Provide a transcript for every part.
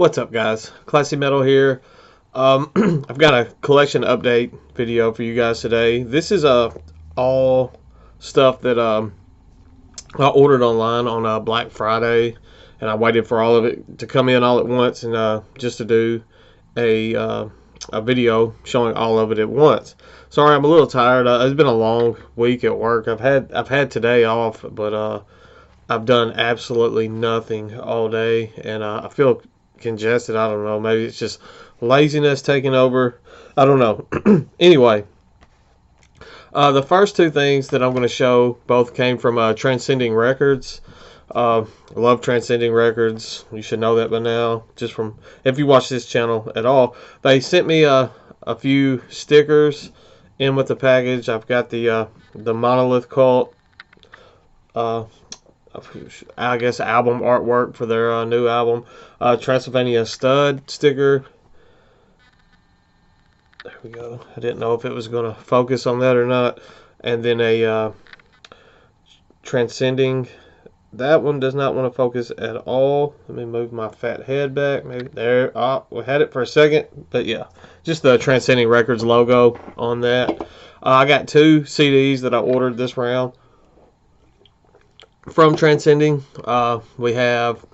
What's up, guys? Classy Metal here. I've got a collection update video for you guys today. This is all stuff that I ordered online on Black Friday, and I waited for all of it to come in all at once, and just to do a video showing all of it at once. Sorry, I'm a little tired. It's been a long week at work. I've had today off, but I've done absolutely nothing all day, and I feel congested. I don't know. Maybe it's just laziness taking over. I don't know. Anyway, the first two things that I'm going to show both came from Transcending Records. I love Transcending Records. You should know that by now. Just from if you watch this channel at all, they sent me a few stickers in with the package. I've got the Monolith Cult. I guess album artwork for their new album, Transylvania Stud sticker. There we go. I didn't know if it was going to focus on that or not. And then a Transcending. That one does not want to focus at all. Let me move my fat head back. Maybe there. Oh, we had it for a second, but yeah, just the Transcending Records logo on that. I got two CDs that I ordered this round from Transcending. We have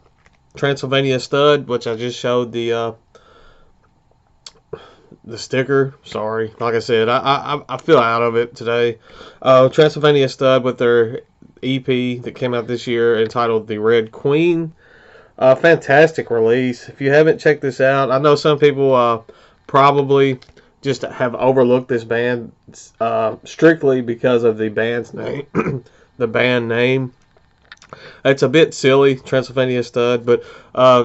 Transylvania Stud, which I just showed the sticker. Sorry, like I said, I feel out of it today. Transylvania Stud with their EP that came out this year entitled The Red Queen. Fantastic release. If you haven't checked this out, I know some people probably just have overlooked this band strictly because of the band's name. The band name. It's a bit silly, Transylvania Stud, but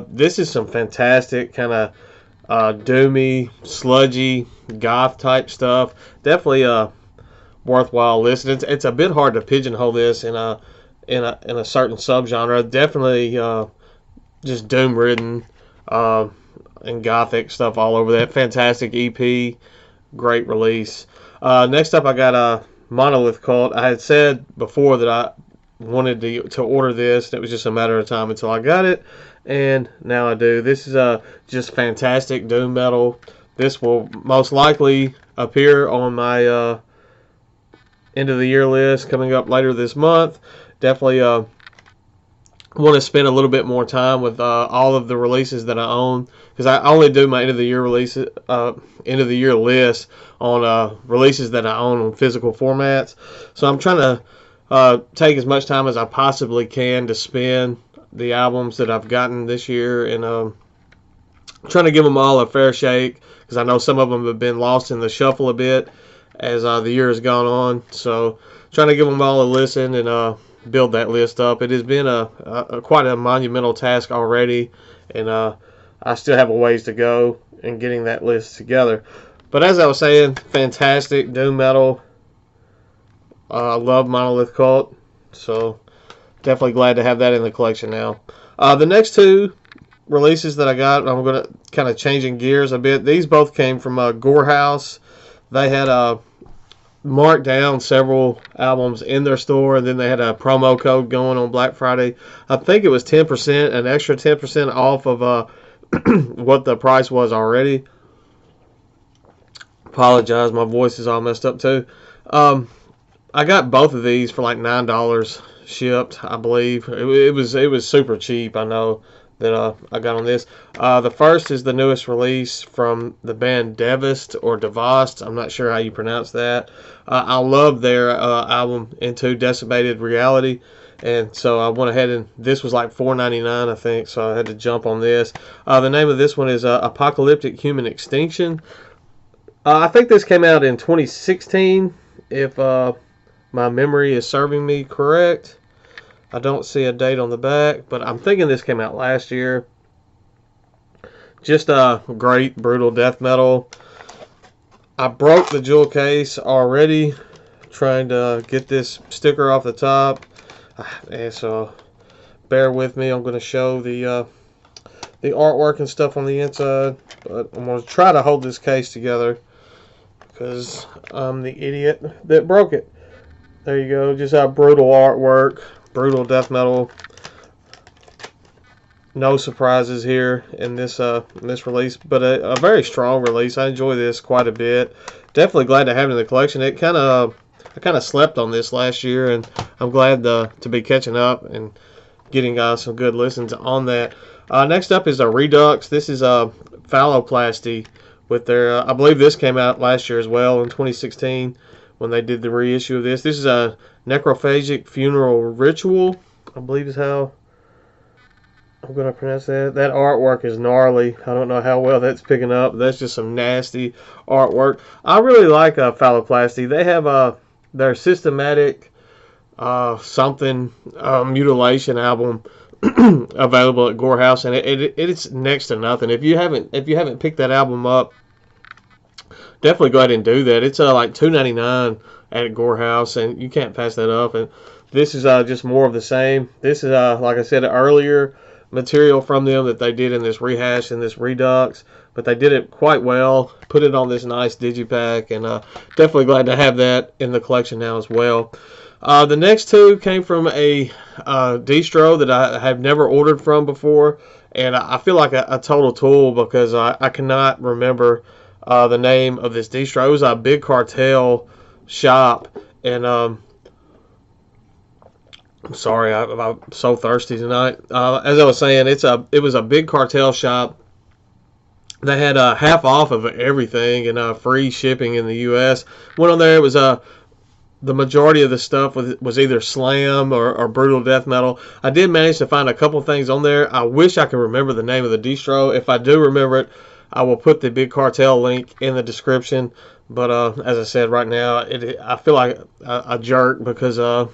this is some fantastic kind of doomy, sludgy, goth type stuff. Definitely worthwhile listening. It's a bit hard to pigeonhole this in a certain subgenre. Definitely just doom ridden and gothic stuff all over that. Fantastic EP, great release. Next up, I got a Monolith Cult. I had said before that I wanted to order this, and it was just a matter of time until I got it, and now I do. This is just fantastic doom metal. This will most likely appear on my end of the year list coming up later this month. Definitely want to spend a little bit more time with all of the releases that I own, because I only do my end of the year releases, end of the year list on releases that I own on physical formats. So I'm trying to take as much time as I possibly can to spend the albums that I've gotten this year, and trying to give them all a fair shake, because I know some of them have been lost in the shuffle a bit as the year has gone on. So trying to give them all a listen and build that list up. It has been quite a monumental task already, and I still have a ways to go in getting that list together. But as I was saying, fantastic doom metal. I love Monolith Cult, so definitely glad to have that in the collection now. The next two releases that I got, I'm going to kind of changing gears a bit. These both came from Gore House. They had marked down several albums in their store, and then they had a promo code going on Black Friday. I think it was 10%, an extra 10% off of what the price was already. Apologize, my voice is all messed up too. I got both of these for like $9 shipped, I believe. It was super cheap. I know that I got on this. The first is the newest release from the band Devast or Devast. I'm not sure how you pronounce that. I love their album Into Decimated Reality, and so I went ahead and this was like $4.99, I think. So I had to jump on this. The name of this one is Apocalyptic Human Extinction. I think this came out in 2016. If my memory is serving me correct. I don't see a date on the back, but I'm thinking this came out last year. Just a great, brutal death metal. I broke the jewel case already, trying to get this sticker off the top. And so, bear with me. I'm going to show the artwork and stuff on the inside, but I'm going to try to hold this case together, because I'm the idiot that broke it. There you go. Just brutal artwork, brutal death metal. no surprises here in this release, but a very strong release. I enjoy this quite a bit. Definitely glad to have it in the collection. I kind of slept on this last year, and I'm glad to be catching up and getting some good listens on that. Next up is a Redux. This is a Phalloplasty with their. I believe this came out last year as well in 2016 when they did the reissue of this. This is a Necrophagic Funeral Ritual, I believe is how I'm going to pronounce that. That artwork is gnarly. I don't know how well that's picking up. That's just some nasty artwork. I really like Phalloplasty. They have their Systematic Mutilation album available at Gore House, and it's next to nothing. If you haven't picked that album up, definitely go ahead and do that. It's like $2.99 at Gore House, and you can't pass that up. And this is just more of the same. This is like I said earlier, material from them that they did in this rehash and this Redux, but they did it quite well. Put it on this nice digipack, and definitely glad to have that in the collection now as well. The next two came from a distro that I have never ordered from before, and I feel like a total tool because I cannot remember the name of this distro. It was a Big Cartel shop, and I'm sorry, I'm so thirsty tonight. As I was saying, it was a Big Cartel shop. They had half off of everything and free shipping in the U.S. Went on there. It was the majority of the stuff was either slam or brutal death metal. I did manage to find a couple things on there. I wish I could remember the name of the distro. If I do remember it, I will put the Big Cartel link in the description. But as I said, right now, I feel like a jerk because I'm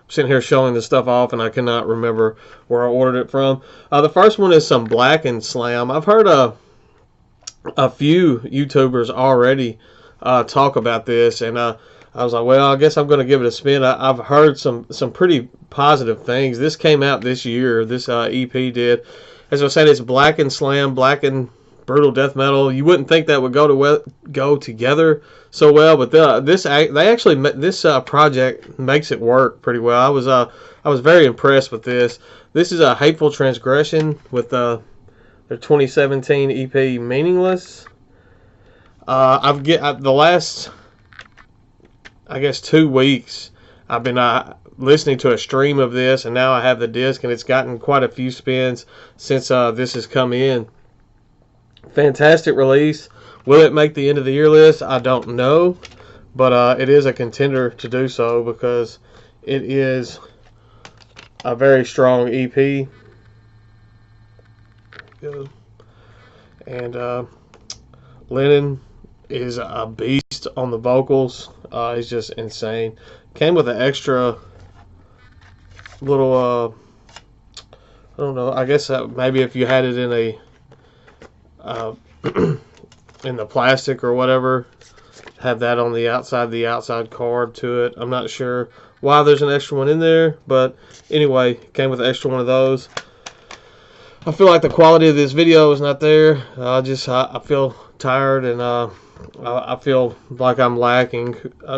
sitting here showing the stuff off and I cannot remember where I ordered it from. The first one is some Blackened Slam. I've heard a few YouTubers already talk about this, and I was like, well, I guess I'm going to give it a spin. I've heard some pretty positive things. This came out this year. This EP did. As I said, it's Blackened Slam, Blackened brutal death metal. You wouldn't think that would go together so well, but this project makes it work pretty well. I was very impressed with this. This is a Hateful Transgression with their 2017 EP Meaningless. The last, I guess, 2 weeks, I've been listening to a stream of this, and now I have the disc, and it's gotten quite a few spins since this has come in. Fantastic release. Will it make the end of the year list? I don't know, but it is a contender to do so because it is a very strong EP. And Lennon is a beast on the vocals. He's just insane. Came with an extra little, I don't know, I guess maybe if you had it in a in the plastic or whatever, have that on the outside card to it. I'm not sure why there's an extra one in there, but anyway, came with an extra one of those. I feel like the quality of this video is not there. I feel tired, and I feel like I'm lacking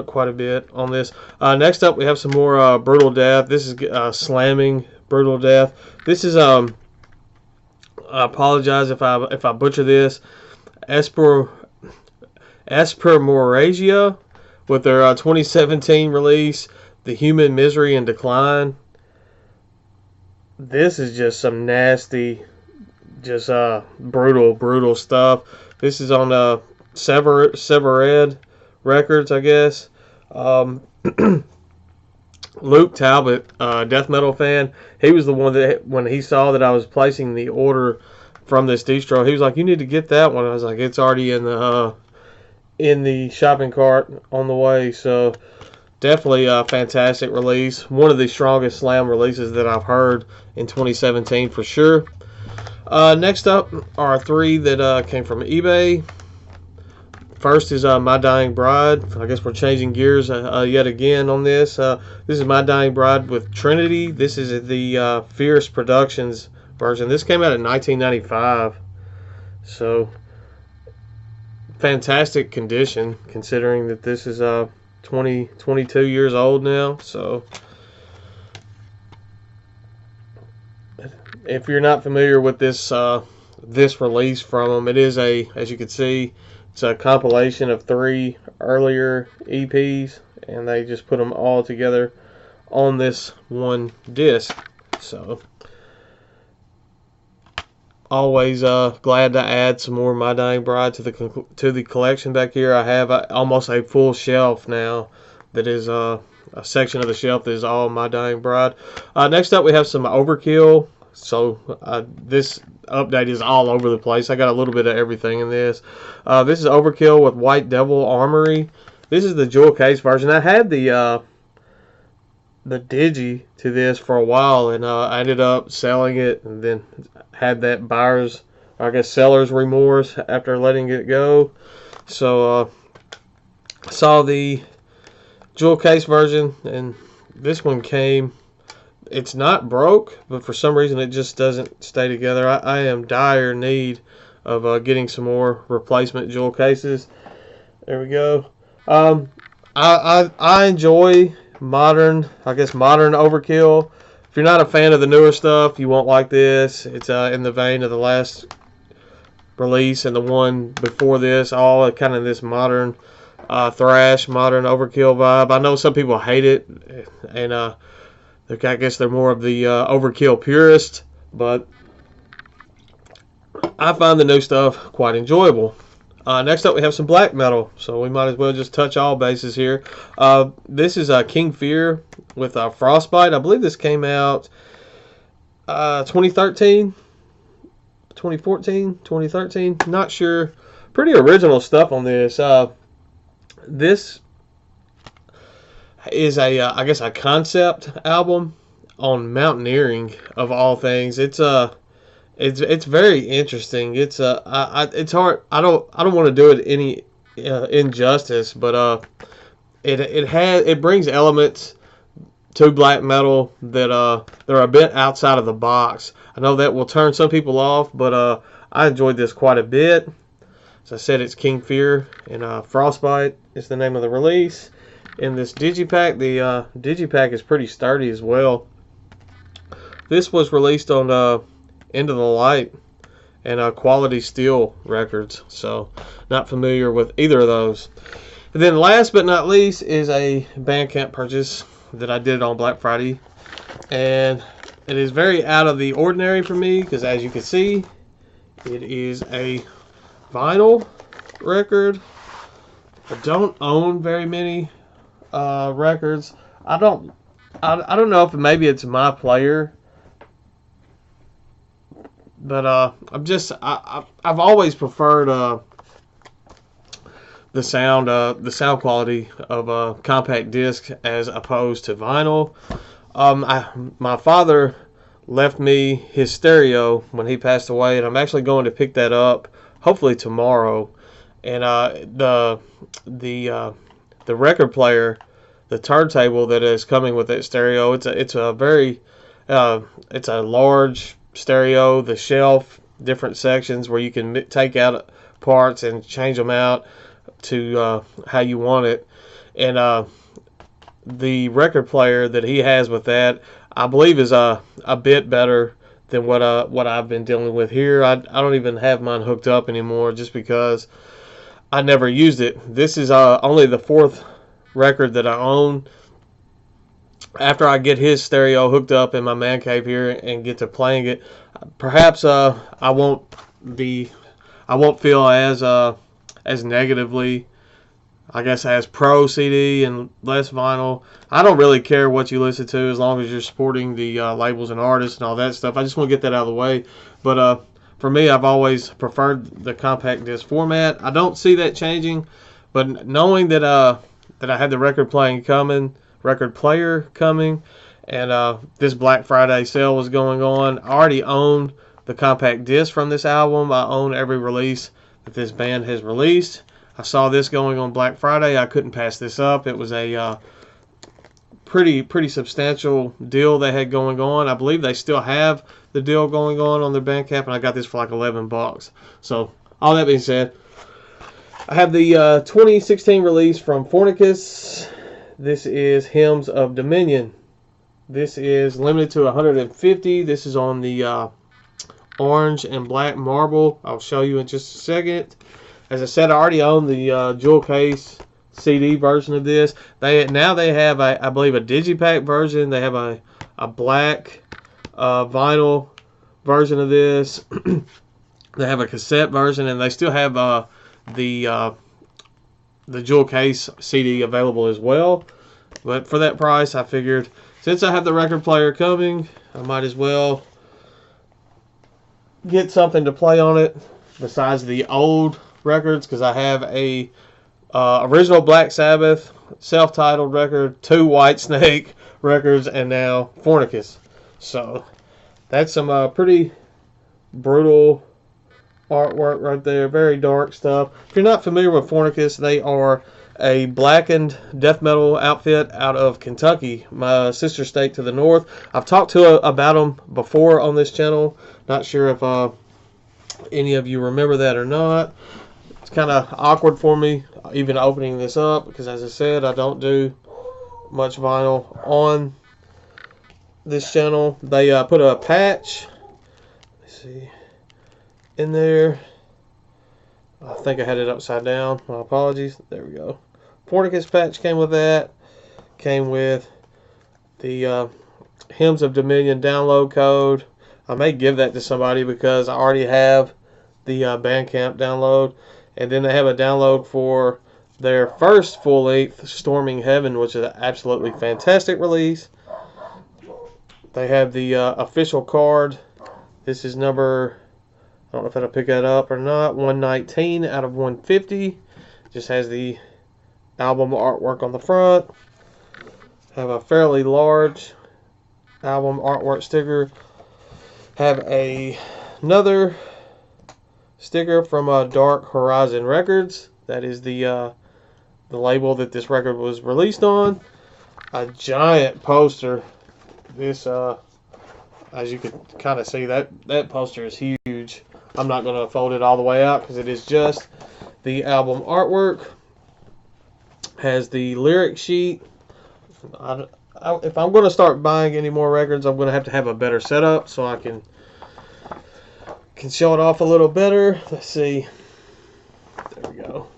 quite a bit on this. Next up, we have some more brutal death. This is slamming brutal death. This is I apologize if I butcher this. Espermoragia with their 2017 release, The Human Misery and Decline. This is just some nasty, just brutal stuff. This is on Severed Records, I guess. Luke Talbot, death metal fan, he was the one that when he saw that I was placing the order from this distro, he was like, "You need to get that one." I was like, "It's already in the shopping cart on the way." So definitely a fantastic release. One of the strongest slam releases that I've heard in 2017 for sure. Next up are 3 that came from eBay. First is My Dying Bride. I guess we're changing gears yet again on this. This is My Dying Bride with Trinity. This is the Fierce Productions version. This came out in 1995. So, fantastic condition considering that this is 22 years old now. So, if you're not familiar with this release from them, it is as you can see, it's a compilation of 3 earlier EPs, and they just put them all together on this one disc. So always glad to add some more My Dying Bride to the collection back here. I have almost a full shelf now that is a section of the shelf that is all My Dying Bride. Next up we have some Overkill. So this update is all over the place. I got a little bit of everything in this. This is Overkill with White Devil Armory. This is the jewel case version. I had the digi to this for a while, and I ended up selling it, and then had that buyer's, I guess, seller's remorse after letting it go. So I saw the jewel case version, and this one came. It's not broke, but for some reason it just doesn't stay together. I am dire need of getting some more replacement jewel cases. There we go. I enjoy modern Overkill. If you're not a fan of the newer stuff, you won't like this. It's in the vein of the last release and the one before this, all kind of this modern thrash, modern Overkill vibe. I know some people hate it, and I guess they're more of the Overkill purists, but I find the new stuff quite enjoyable. Next up we have some black metal, so we might as well just touch all bases here. This is King Fear with Frostbite. I believe this came out 2013, 2014, 2013, not sure. Pretty original stuff on this. This is I guess a concept album on mountaineering of all things. It's very interesting. It's hard. I don't want to do it any injustice, but it brings elements to black metal that they're a bit outside of the box. I know that will turn some people off, but I enjoyed this quite a bit. As I said, it's King Fear, and Frostbite is the name of the release. In this digipack, the digipack is pretty sturdy as well. This was released on Into the Light and Quality Steel Records, so not familiar with either of those. And then last but not least is a Bandcamp purchase that I did on Black Friday, and it is very out of the ordinary for me because, as you can see, it is a vinyl record. I don't own very many records. I don't know if maybe it's my player, but I've always preferred the sound quality of a compact disc as opposed to vinyl. My father left me his stereo when he passed away, and I'm actually going to pick that up hopefully tomorrow. And the record player, the turntable that is coming with that stereo, it's a large stereo. The shelf, different sections where you can take out parts and change them out to how you want it. And the record player that he has with that, I believe, is a bit better than what I've been dealing with here. I don't even have mine hooked up anymore just because I never used it. This is only the 4th record that I own. After I get his stereo hooked up in my man cave here and get to playing it, perhaps I won't feel as negatively, I guess, as pro CD and less vinyl. I don't really care what you listen to as long as you're supporting the labels and artists and all that stuff. I just want to get that out of the way. But for me, I've always preferred the compact disc format. I don't see that changing, but knowing that I had the record player coming, and this Black Friday sale was going on, I already owned the compact disc from this album. I own every release that this band has released. I saw this going on Black Friday. I couldn't pass this up. It was a pretty substantial deal they had going on. I believe they still have the deal going on their Bandcamp, and I got this for like $11. So all that being said, I have the 2016 release from Fornicus. This is Hymns of Dominion. This is limited to 150. This is on the orange and black marble. I'll show you in just a second. As I said, I already own the jewel case CD version of this. They have I believe a digipack version. They have a black vinyl version of this. They have a cassette version, and they still have the jewel case CD available as well. But for that price, I figured since I have the record player coming, I might as well get something to play on it besides the old records, because I have a original Black Sabbath self-titled record, 2 Whitesnake records, and now Fornicus. So that's some pretty brutal artwork right there. Very dark stuff. If you're not familiar with Fornicus, they are a blackened death metal outfit out of Kentucky, my sister state to the north. I've talked about them before on this channel. Not sure if any of you remember that or not. It's kind of awkward for me even opening this up because, as I said, I don't do much vinyl on this channel. They put a patch, let's see, in there. I think I had it upside down. My apologies. There we go. Porticus patch came with that. Came with the Hymns of Dominion download code. I may give that to somebody because I already have the Bandcamp download. And then they have a download for their first full-length, Storming Heaven, which is an absolutely fantastic release. They have the official card. This is number, I don't know if I'll pick that up or not, 119 out of 150. Just has the album artwork on the front. Have a fairly large album artwork sticker. Have another sticker from Dark Horizon Records. That is the label that this record was released on. A giant poster. This, as you can kind of see, that poster is huge. I'm not going to fold it all the way out because it is just the album artwork. Has the lyric sheet. If I'm going to start buying any more records, I'm going to have a better setup so I can show it off a little better. Let's see. There we go.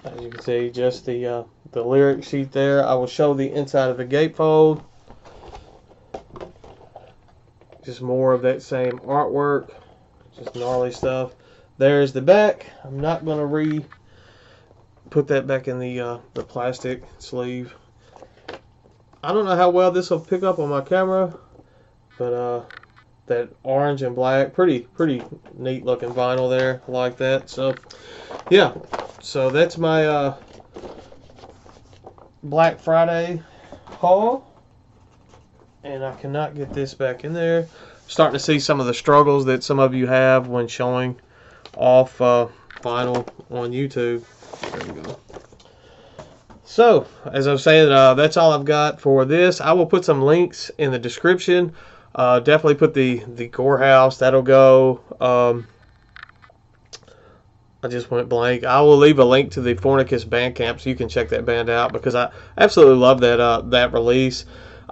As you can see, just the lyric sheet there. I will show the inside of the gatefold. Just more of that same artwork. Just gnarly stuff. There's the back. I'm not going to put that back in the plastic sleeve. I don't know how well this will pick up on my camera, but that orange and black, pretty neat looking vinyl there. I like that. So yeah, so that's my Black Friday haul, and I cannot get this back in there. I'm starting to see some of the struggles that some of you have when showing off vinyl on YouTube. There we go. So, as I was saying, that's all I've got for this. I will put some links in the description. Definitely put the Gore House. That'll go. I just went blank. I will leave a link to the Fornicus Bandcamp so you can check that band out because I absolutely love that release.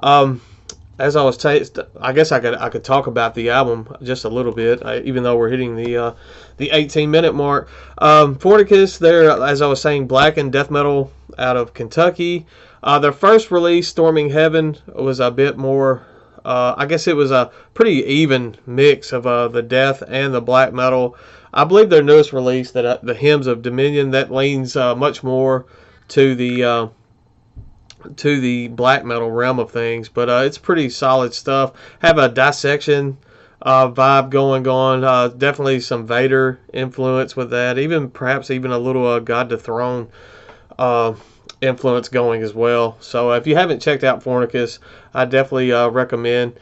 As I was I guess I could talk about the album just a little bit, even though we're hitting the 18-minute mark. Fornicus, they're, as I was saying, black and death metal out of Kentucky. Their first release, Storming Heaven, was a bit more. I guess it was a pretty even mix of the death and the black metal. I believe their newest release, that the Hymns of Dominion, that leans much more to the black metal realm of things, but it's pretty solid stuff. Have a dissection vibe going on. Definitely some Vader influence with that. Perhaps even a little God to Throne influence going as well. So if you haven't checked out Fornicus, I definitely recommend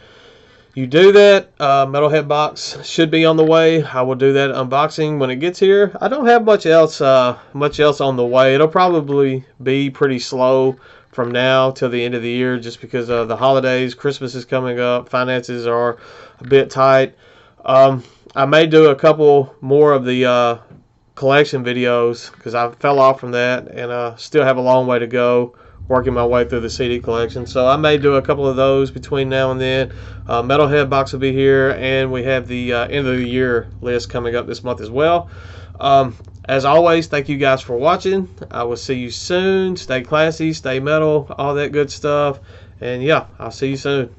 you do that. Metalhead box should be on the way. I will do that unboxing when it gets here. I don't have much else on the way. It'll probably be pretty slow from now till the end of the year, just because of the holidays. Christmas is coming up. Finances are a bit tight. I may do a couple more of the collection videos because I fell off from that and still have a long way to go working my way through the CD collection. So I may do a couple of those between now and then. Metalhead box will be here, and we have the end of the year list coming up this month as well. As always, thank you guys for watching. I will see you soon. Stay classy, stay metal, all that good stuff. And yeah, I'll see you soon.